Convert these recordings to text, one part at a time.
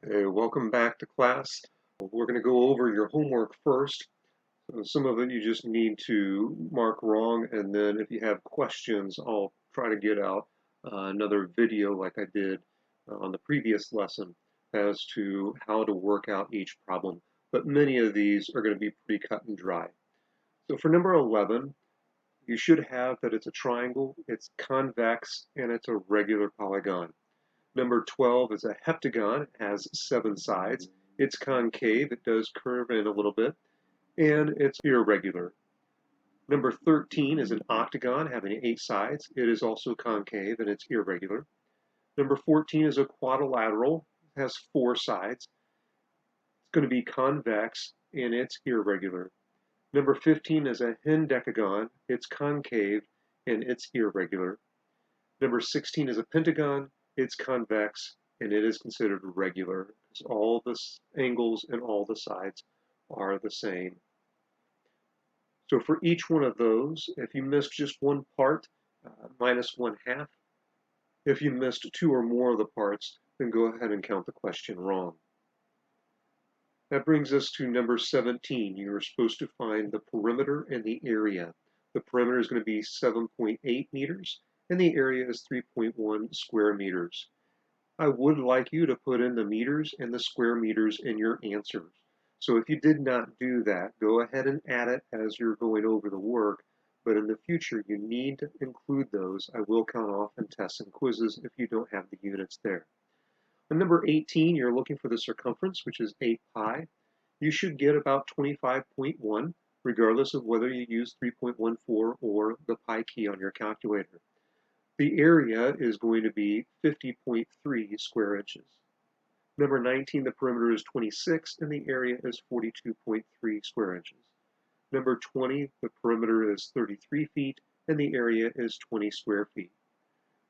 Hey, welcome back to class. We're going to go over your homework first. Some of it you just need to mark wrong, and then if you have questions, I'll try to get out another video like I did on the previous lesson as to how to work out each problem. But many of these are going to be pretty cut and dry. So for number 11, you should have that it's a triangle, it's convex, and it's a regular polygon. Number 12 is a heptagon, it has 7 sides. It's concave, it does curve in a little bit, and it's irregular. Number 13 is an octagon having 8 sides. It is also concave and it's irregular. Number 14 is a quadrilateral, it has 4 sides. It's going to be convex and it's irregular. Number 15 is a hendecagon, it's concave and it's irregular. Number 16 is a pentagon, it's convex, and it is considered regular because all the angles and all the sides are the same. So for each one of those, if you missed just one part, minus 1/2. If you missed 2 or more of the parts, then go ahead and count the question wrong. That brings us to number 17. You are supposed to find the perimeter and the area. The perimeter is going to be 7.8 meters, and the area is 3.1 square meters. I would like you to put in the meters and the square meters in your answers. So if you did not do that, go ahead and add it as you're going over the work, but in the future you need to include those. I will count off in tests and quizzes if you don't have the units there. On number 18, you're looking for the circumference, which is 8 pi. You should get about 25.1, regardless of whether you use 3.14 or the pi key on your calculator. The area is going to be 50.3 square inches. Number 19, the perimeter is 26 and the area is 42.3 square inches. Number 20, the perimeter is 33 feet and the area is 20 square feet.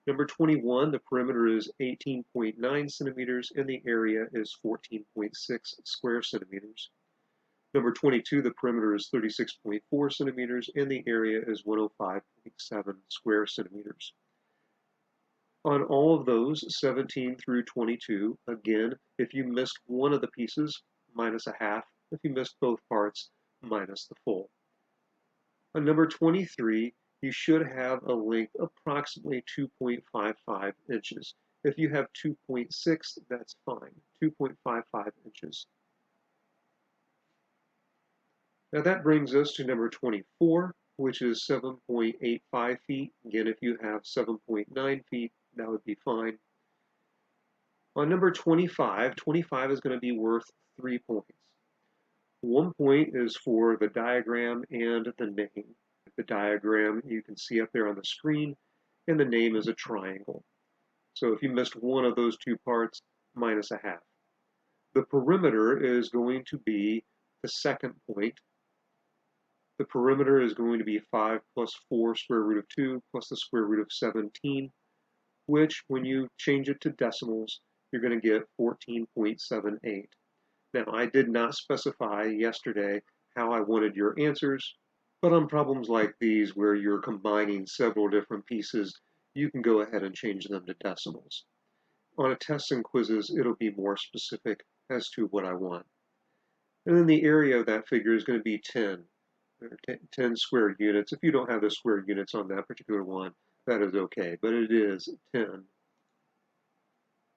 Number 21, the perimeter is 18.9 centimeters and the area is 14.6 square centimeters. Number 22, the perimeter is 36.4 centimeters and the area is 105.7 square centimeters. On all of those, 17 through 22, again, if you missed one of the pieces, minus 1/2. If you missed both parts, minus the full. On number 23, you should have a length approximately 2.55 inches. If you have 2.6, that's fine, 2.55 inches. Now that brings us to number 24, which is 7.85 feet. Again, if you have 7.9 feet, that would be fine. On number 25, 25 is going to be worth 3 points. 1 point is for the diagram and the name. The diagram you can see up there on the screen, and the name is a triangle. So if you missed one of those 2 parts, minus 1/2. The perimeter is going to be the second point. The perimeter is going to be 5 plus 4 square root of 2 plus the square root of 17, which when you change it to decimals, you're going to get 14.78. Now, I did not specify yesterday how I wanted your answers, but on problems like these where you're combining several different pieces, you can go ahead and change them to decimals. On a tests and quizzes, it'll be more specific as to what I want. And then the area of that figure is going to be 10. 10 square units. If you don't have the square units on that particular one, that is okay, but it is 10.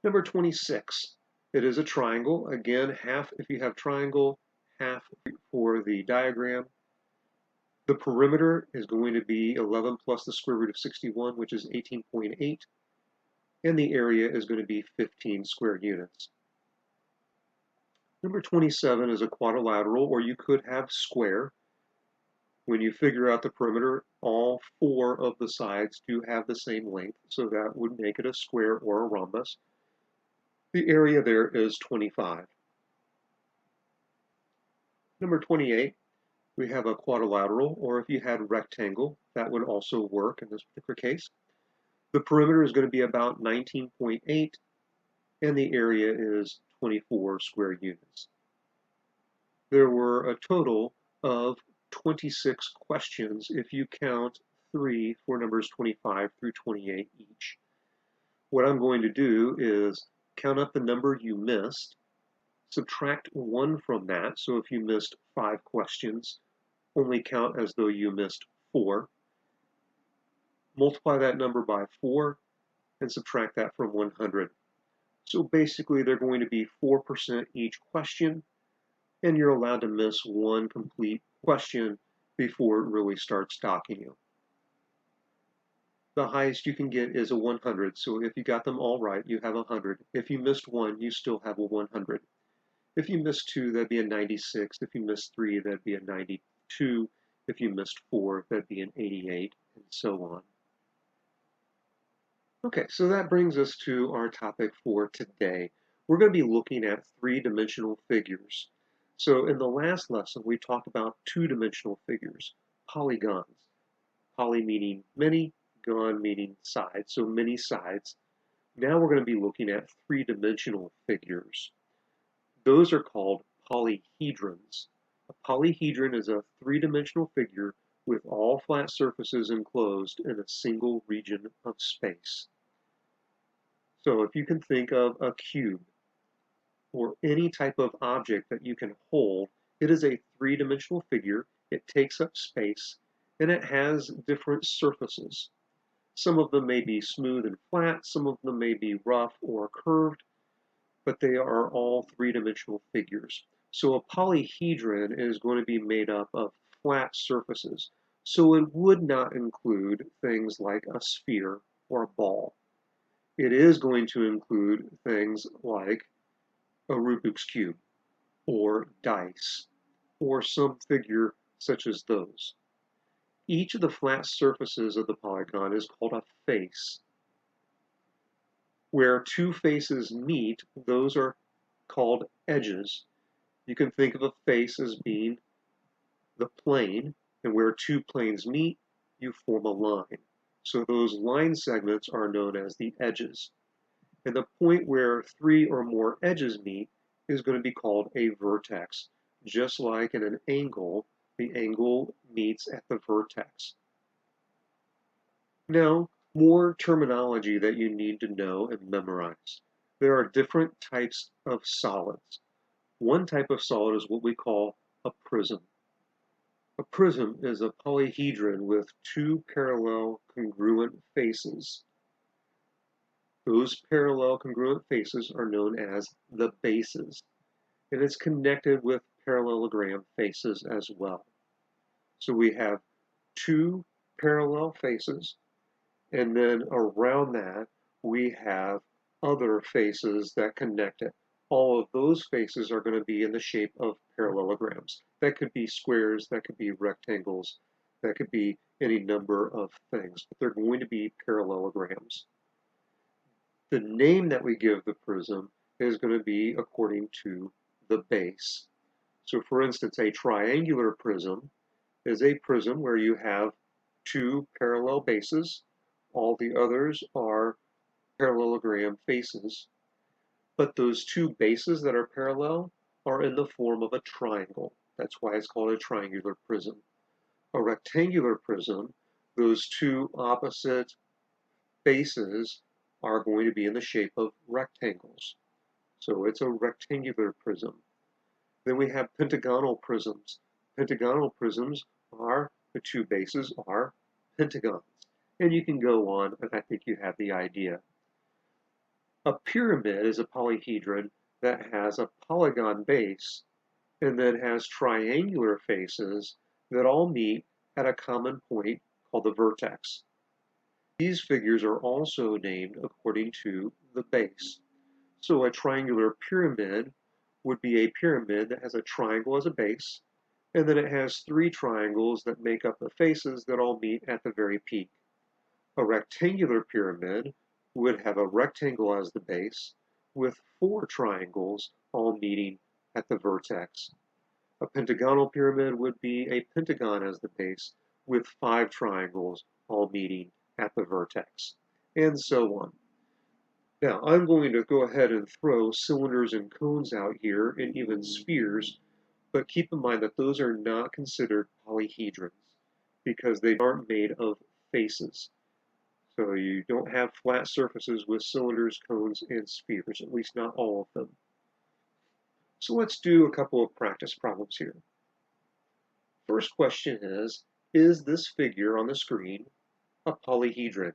Number 26. It is a triangle. Again, half if you have triangle, half for the diagram. The perimeter is going to be 11 plus the square root of 61, which is 18.8, and the area is going to be 15 square units. Number 27 is a quadrilateral, or you could have square. When you figure out the perimeter, all 4 of the sides do have the same length, so that would make it a square or a rhombus. The area there is 25. Number 28, we have a quadrilateral, or if you had rectangle, that would also work in this particular case. The perimeter is going to be about 19.8, and the area is 24 square units. There were a total of 26 questions if you count 3 for numbers 25 through 28 each. What I'm going to do is count up the number you missed, Subtract 1 from that, so if you missed 5 questions, only count as though you missed 4. Multiply that number by 4 and subtract that from 100. So basically they're going to be 4% each question, and you're allowed to miss 1 complete question before it really starts docking you. The highest you can get is a 100, so if you got them all right, you have 100. If you missed 1, you still have a 100. If you missed 2, that'd be a 96. If you missed 3, that'd be a 92. If you missed 4, that'd be an 88, and so on. Okay, so that brings us to our topic for today. We're going to be looking at three-dimensional figures. So in the last lesson, we talked about two-dimensional figures, polygons. Poly meaning many, gon meaning sides, so many sides. Now we're going to be looking at three-dimensional figures. Those are called polyhedrons. A polyhedron is a three-dimensional figure with all flat surfaces enclosed in a single region of space. So if you can think of a cube or any type of object that you can hold, it is a three-dimensional figure. It takes up space and it has different surfaces. Some of them may be smooth and flat, some of them may be rough or curved, but they are all three-dimensional figures. So a polyhedron is going to be made up of flat surfaces. So it would not include things like a sphere or a ball. It is going to include things like a Rubik's Cube or dice or some figure such as those. Each of the flat surfaces of the polygon is called a face. Where two faces meet, those are called edges. You can think of a face as being the plane, and where two planes meet, you form a line. So those line segments are known as the edges. And the point where three or more edges meet is going to be called a vertex. Just like in an angle, the angle meets at the vertex. Now, more terminology that you need to know and memorize. There are different types of solids. One type of solid is what we call a prism. A prism is a polyhedron with two parallel congruent faces. Those parallel congruent faces are known as the bases, and it's connected with parallelogram faces as well. So we have two parallel faces, and then around that we have other faces that connect it. All of those faces are going to be in the shape of parallelograms. That could be squares, that could be rectangles, that could be any number of things, but they're going to be parallelograms. The name that we give the prism is going to be according to the base. So for instance, a triangular prism is a prism where you have two parallel bases. All the others are parallelogram faces. But those two bases that are parallel are in the form of a triangle. That's why it's called a triangular prism. A rectangular prism, those two opposite bases are going to be in the shape of rectangles. So it's a rectangular prism. Then we have pentagonal prisms. Pentagonal prisms are, the two bases are pentagons. And you can go on, and I think you have the idea. A pyramid is a polyhedron that has a polygon base and then has triangular faces that all meet at a common point called the vertex. These figures are also named according to the base. So a triangular pyramid would be a pyramid that has a triangle as a base, and then it has three triangles that make up the faces that all meet at the very peak. A rectangular pyramid would have a rectangle as the base, with four triangles all meeting at the vertex. A pentagonal pyramid would be a pentagon as the base, with five triangles all meeting at the vertex, and so on. Now, I'm going to go ahead and throw cylinders and cones out here, and even spheres, but keep in mind that those are not considered polyhedrons, because they aren't made of faces. So you don't have flat surfaces with cylinders, cones, and spheres, at least not all of them. So let's do a couple of practice problems here. First question is this figure on the screen a polyhedron?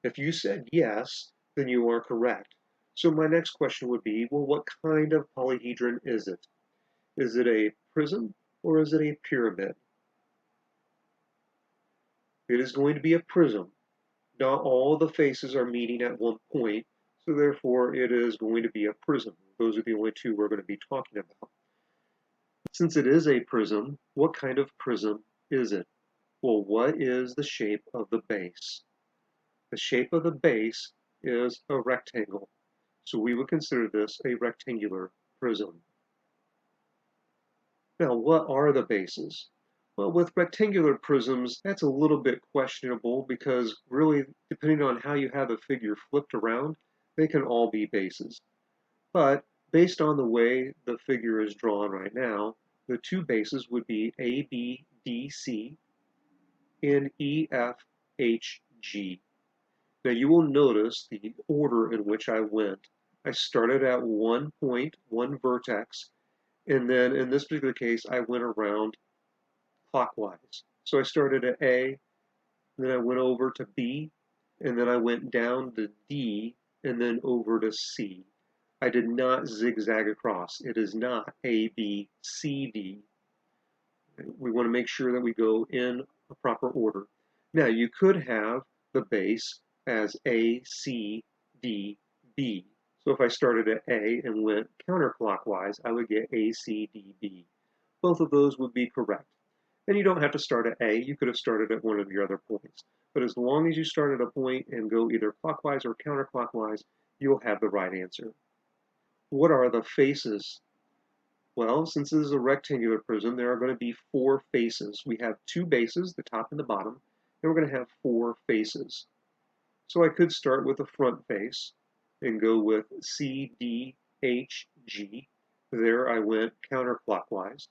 If you said yes, then you are correct. So my next question would be, well, what kind of polyhedron is it? Is it a prism or is it a pyramid? It is going to be a prism. Not all the faces are meeting at one point, so therefore it is going to be a prism. Those are the only two we're going to be talking about. Since it is a prism, what kind of prism is it? Well, what is the shape of the base? The shape of the base is a rectangle, so we would consider this a rectangular prism. Now, what are the bases? Well, with rectangular prisms, that's a little bit questionable because really, depending on how you have the figure flipped around, they can all be bases. But based on the way the figure is drawn right now, the two bases would be A, B, D, C, and E, F, H, G. Now you will notice the order in which I went. I started at one point, one vertex, and then in this particular case, I went around clockwise. So I started at A, then I went over to B, and then I went down to D, and then over to C. I did not zigzag across. It is not A, B, C, D. We want to make sure that we go in a proper order. Now, you could have the base as A, C, D, B. So if I started at A and went counterclockwise, I would get A, C, D, B. Both of those would be correct. And you don't have to start at A. You could have started at one of your other points. But as long as you start at a point and go either clockwise or counterclockwise, you'll have the right answer. What are the faces? Well, since this is a rectangular prism, there are going to be four faces. We have two bases, the top and the bottom, and we're going to have four faces. So I could start with the front face and go with C, D, H, G. There I went counterclockwise.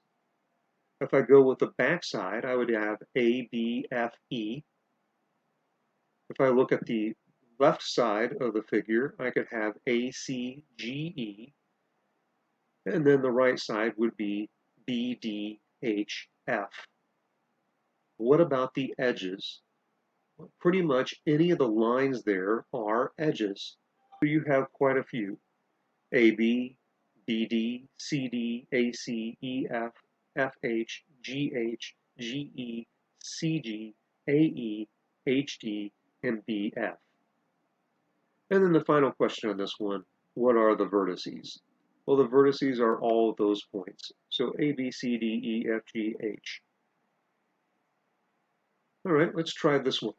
If I go with the back side, I would have A, B, F, E. If I look at the left side of the figure, I could have A, C, G, E. And then the right side would be B, D, H, F. What about the edges? Well, pretty much any of the lines there are edges. So you have quite a few. AB, BD, CD, AC, EF, FH, GH, GE, CG, AE, HD, and BF. And then the final question on this one, what are the vertices? Well, the vertices are all of those points. So A, B, C, D, E, F, G, H. All right, let's try this one.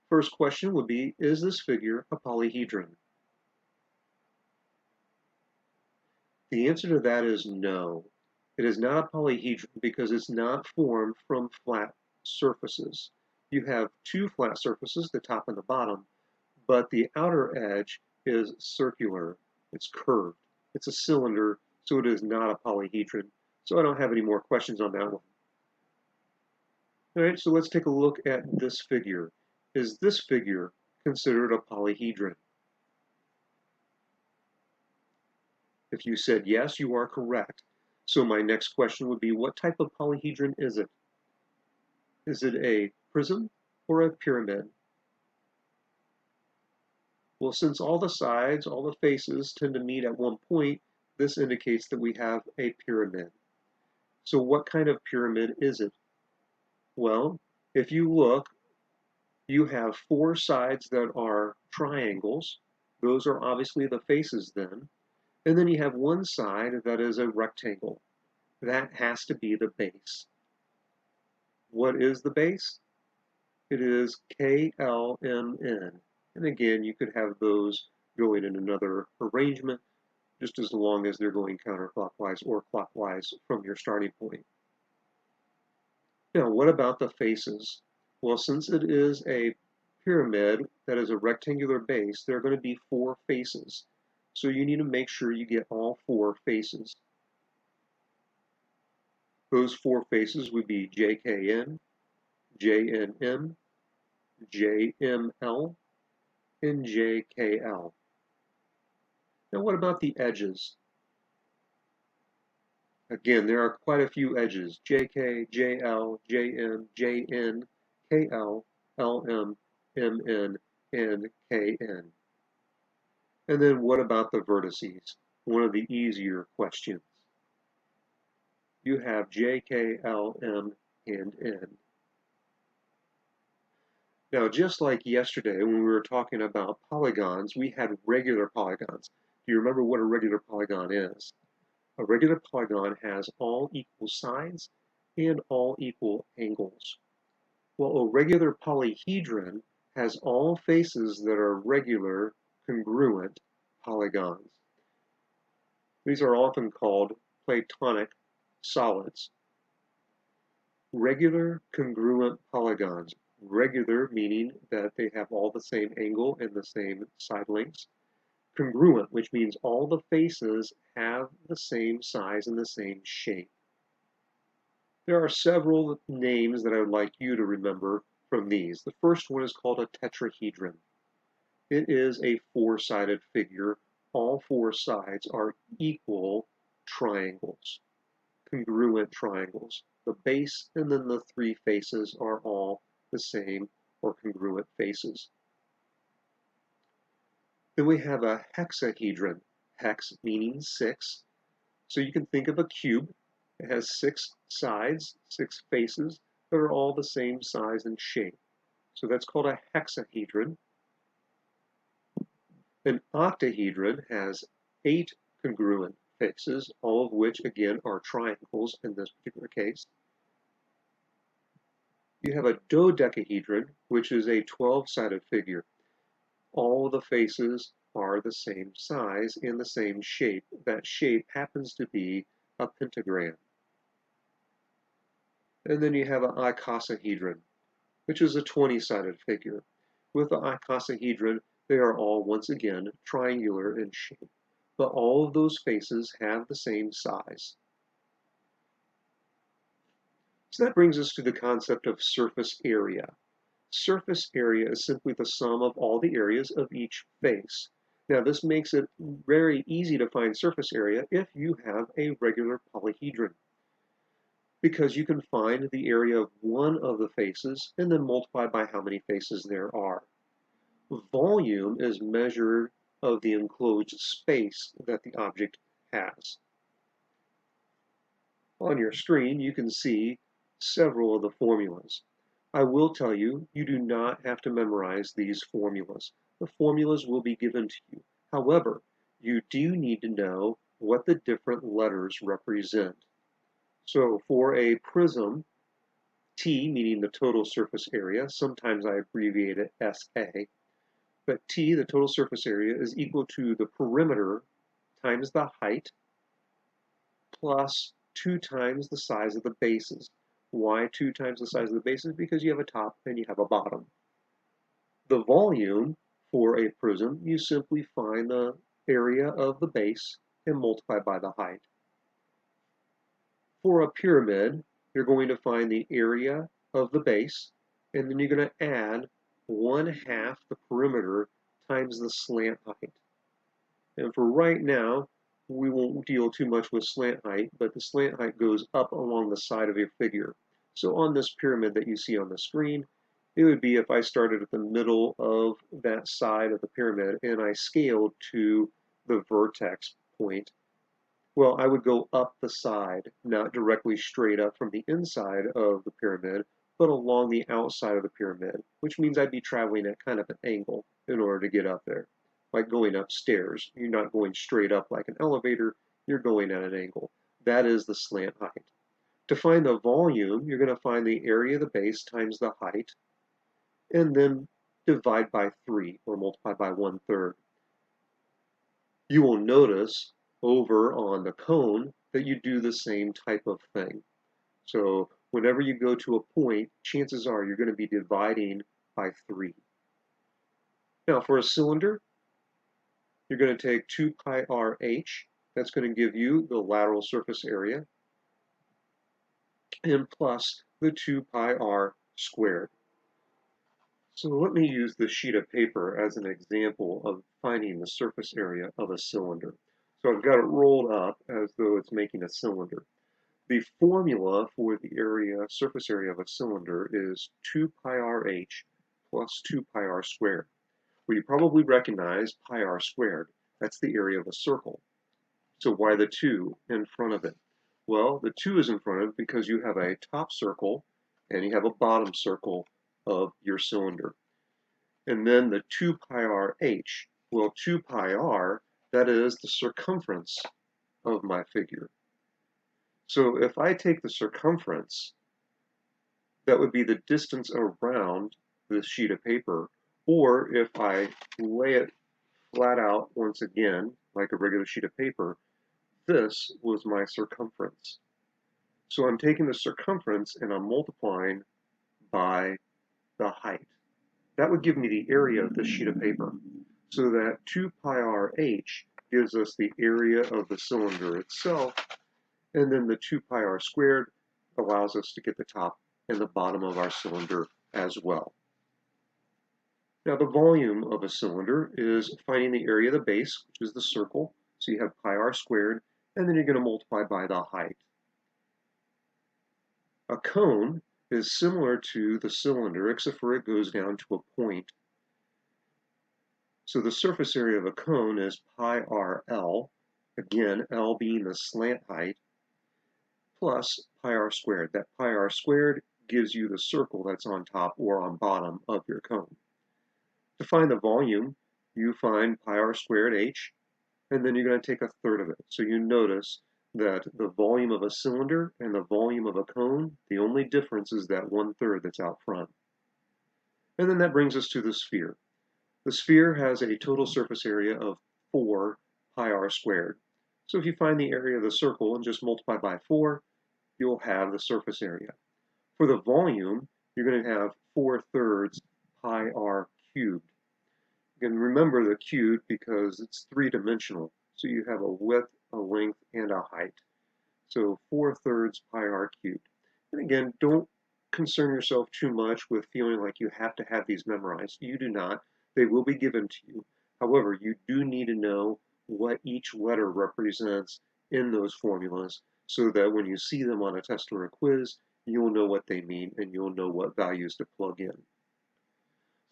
First question would be, is this figure a polyhedron? The answer to that is no. It is not a polyhedron because it's not formed from flat surfaces. You have two flat surfaces, the top and the bottom, but the outer edge is circular. It's curved. It's a cylinder, so it is not a polyhedron. So I don't have any more questions on that one. All right, so let's take a look at this figure. Is this figure considered a polyhedron? If you said yes, you are correct. So my next question would be, what type of polyhedron is it? Is it a prism or a pyramid? Well, since all the sides, all the faces tend to meet at one point, this indicates that we have a pyramid. So what kind of pyramid is it? Well, if you look, you have four sides that are triangles. Those are obviously the faces then. And then you have one side that is a rectangle. That has to be the base. What is the base? It is KLMN. And again, you could have those going in another arrangement, just as long as they're going counterclockwise or clockwise from your starting point. Now, what about the faces? Well, since it is a pyramid that is a rectangular base, there are going to be four faces. So you need to make sure you get all four faces. Those four faces would be JKN, JNM, JML, and JKL. Now what about the edges? Again, there are quite a few edges: JK, JL, JM, JN, KL, LM, MN, and KN. And then what about the vertices? One of the easier questions. You have J, K, L, M, and N. Now, just like yesterday when we were talking about polygons, we had regular polygons. Do you remember what a regular polygon is? A regular polygon has all equal sides and all equal angles. Well, a regular polyhedron has all faces that are regular, congruent polygons. These are often called Platonic solids. Regular congruent polygons. Regular meaning that they have all the same angle and the same side lengths. Congruent, which means all the faces have the same size and the same shape. There are several names that I would like you to remember from these. The first one is called a tetrahedron. It is a four-sided figure. All four sides are equal triangles, congruent triangles. The base and then the three faces are all the same or congruent faces. Then we have a hexahedron. Hex meaning six. So you can think of a cube. It has six sides, six faces that are all the same size and shape. So that's called a hexahedron. An octahedron has 8 congruent faces, all of which again are triangles in this particular case. You have a dodecahedron, which is a 12-sided figure. All the faces are the same size and the same shape. That shape happens to be a pentagram. And then you have an icosahedron, which is a 20-sided figure. With the icosahedron, they are all, once again, triangular in shape, but all of those faces have the same size. So that brings us to the concept of surface area. Surface area is simply the sum of all the areas of each face. Now, this makes it very easy to find surface area if you have a regular polyhedron, because you can find the area of one of the faces and then multiply by how many faces there are. Volume is measured of the enclosed space that the object has. On your screen, you can see several of the formulas. I will tell you, you do not have to memorize these formulas. The formulas will be given to you. However, you do need to know what the different letters represent. So for a prism, T meaning the total surface area, sometimes I abbreviate it SA, but T, the total surface area, is equal to the perimeter times the height plus 2 times the size of the bases. Why 2 times the size of the bases? Because you have a top and you have a bottom. The volume for a prism, you simply find the area of the base and multiply by the height. For a pyramid, you're going to find the area of the base, and then you're going to add 1/2 the perimeter times the slant height. And for right now, we won't deal too much with slant height, but the slant height goes up along the side of your figure. So on this pyramid that you see on the screen, it would be if I started at the middle of that side of the pyramid and I scaled to the vertex point. Well, I would go up the side, not directly straight up from the inside of the pyramid, but along the outside of the pyramid, which means I'd be traveling at kind of an angle in order to get up there. Like going upstairs, you're not going straight up like an elevator, you're going at an angle. That is the slant height. To find the volume, you're going to find the area of the base times the height, and then divide by 3, or multiply by 1/3. You will notice over on the cone that you do the same type of thing. So whenever you go to a point, chances are you're going to be dividing by 3. Now for a cylinder, you're going to take 2 pi RH. That's going to give you the lateral surface area, and plus the 2 pi r squared. So let me use this sheet of paper as an example of finding the surface area of a cylinder. So I've got it rolled up as though it's making a cylinder. The formula for the surface area of a cylinder is 2 pi rh plus 2 pi r squared. Well, you probably recognize pi r squared. That's the area of a circle. So why the 2 in front of it? Well, the 2 is in front of it because you have a top circle and you have a bottom circle of your cylinder. And then the 2 pi rh, well, 2 pi r, that is the circumference of my figure. So if I take the circumference, that would be the distance around this sheet of paper, or if I lay it flat out once again, like a regular sheet of paper, this was my circumference. So I'm taking the circumference and I'm multiplying by the height. That would give me the area of this sheet of paper. So that 2 pi rh gives us the area of the cylinder itself, and then the 2 pi r squared allows us to get the top and the bottom of our cylinder as well. Now the volume of a cylinder is finding the area of the base, which is the circle. So you have pi r squared, and then you're going to multiply by the height. A cone is similar to the cylinder, except for it goes down to a point. So the surface area of a cone is pi rl, again, L being the slant height, plus pi r squared. That pi r squared gives you the circle that's on top or on bottom of your cone. To find the volume, you find pi r squared h, and then you're going to take a third of it. So you notice that the volume of a cylinder and the volume of a cone, the only difference is that 1/3 that's out front. And then that brings us to the sphere. The sphere has a total surface area of 4 pi r squared. So if you find the area of the circle and just multiply by 4, you'll have the surface area. For the volume, you're going to have 4/3 pi r cubed. You can remember the cubed because it's three-dimensional. So you have a width, a length, and a height. So 4/3 pi r cubed. And again, don't concern yourself too much with feeling like you have to have these memorized. You do not. They will be given to you. However, you do need to know what each letter represents in those formulas so that when you see them on a test or a quiz, you'll know what they mean and you'll know what values to plug in.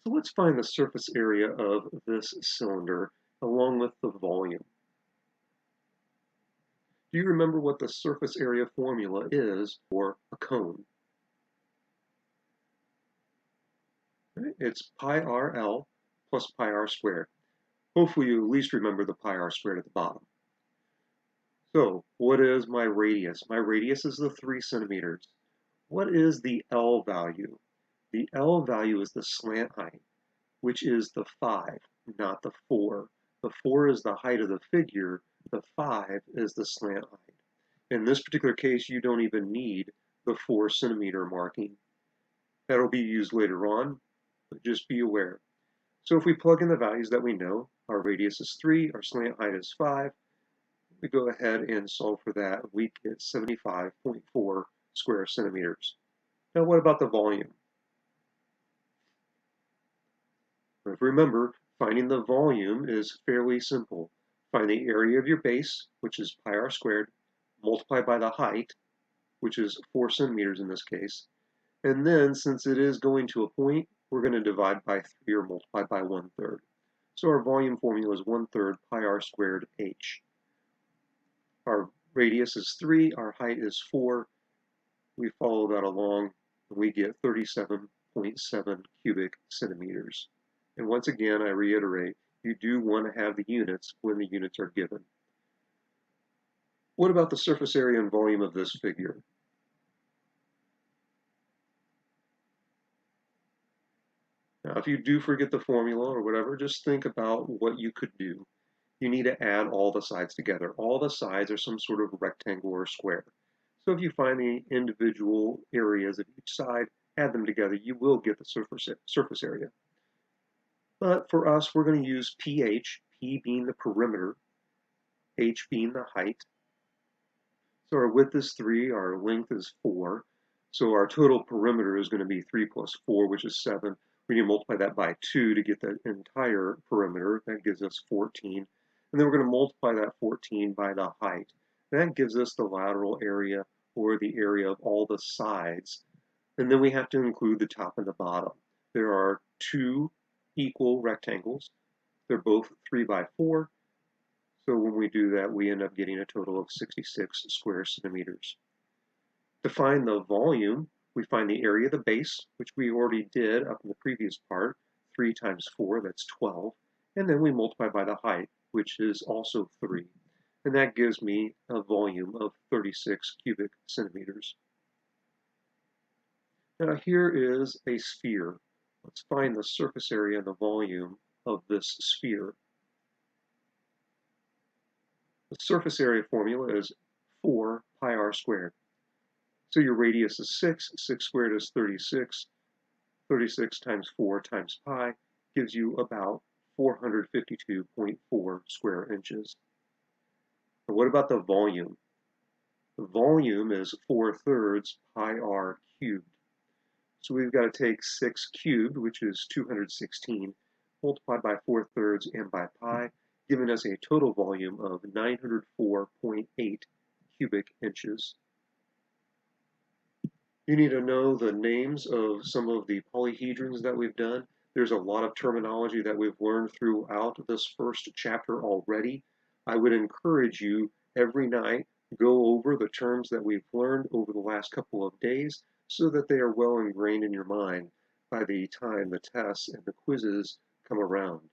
So let's find the surface area of this cylinder along with the volume. Do you remember what the surface area formula is for a cone? It's pi rl plus pi r squared. Hopefully you at least remember the pi r squared at the bottom. So what is my radius? My radius is the 3 centimeters. What is the L value? The L value is the slant height, which is the 5, not the 4. The 4 is the height of the figure, the 5 is the slant height. In this particular case, you don't even need the 4 centimeter marking. That'll be used later on, but just be aware. So if we plug in the values that we know, our radius is 3, our slant height is 5, we go ahead and solve for that, we get 75.4 square centimeters. Now what about the volume? Remember, finding the volume is fairly simple. Find the area of your base, which is pi r squared, multiply by the height, which is 4 centimeters in this case, and then since it is going to a point, we're going to divide by 3 or multiply by 1/3. So our volume formula is 1/3 pi r squared h. Our radius is 3, our height is 4. We follow that along, and we get 37.7 cubic centimeters. And once again, I reiterate, you do want to have the units when the units are given. What about the surface area and volume of this figure? Now, if you do forget the formula or whatever, just think about what you could do. You need to add all the sides together. All the sides are some sort of rectangle or square. So if you find the individual areas of each side, add them together, you will get the surface area. But for us, we're going to use pH, P being the perimeter, H being the height. So our width is 3, our length is 4. So our total perimeter is going to be 3 plus 4, which is 7. We need to multiply that by 2 to get the entire perimeter. That gives us 14. And then we're going to multiply that 14 by the height. And that gives us the lateral area, or the area of all the sides. And then we have to include the top and the bottom. There are two equal rectangles. They're both 3 by 4. So when we do that, we end up getting a total of 66 square centimeters. To find the volume, we find the area of the base, which we already did up in the previous part. 3 times 4, that's 12. And then we multiply by the height, which is also 3. And that gives me a volume of 36 cubic centimeters. Now here is a sphere. Let's find the surface area and the volume of this sphere. The surface area formula is 4 pi r squared. So your radius is 6. 6 squared is 36. 36 times 4 times pi gives you about 452.4 square inches. And what about the volume? The volume is 4/3 pi r cubed. So we've got to take 6 cubed, which is 216, multiplied by 4/3 and by pi, giving us a total volume of 904.8 cubic inches. You need to know the names of some of the polyhedrons that we've done. There's a lot of terminology that we've learned throughout this first chapter already. I would encourage you every night, go over the terms that we've learned over the last couple of days so that they are well ingrained in your mind by the time the tests and the quizzes come around.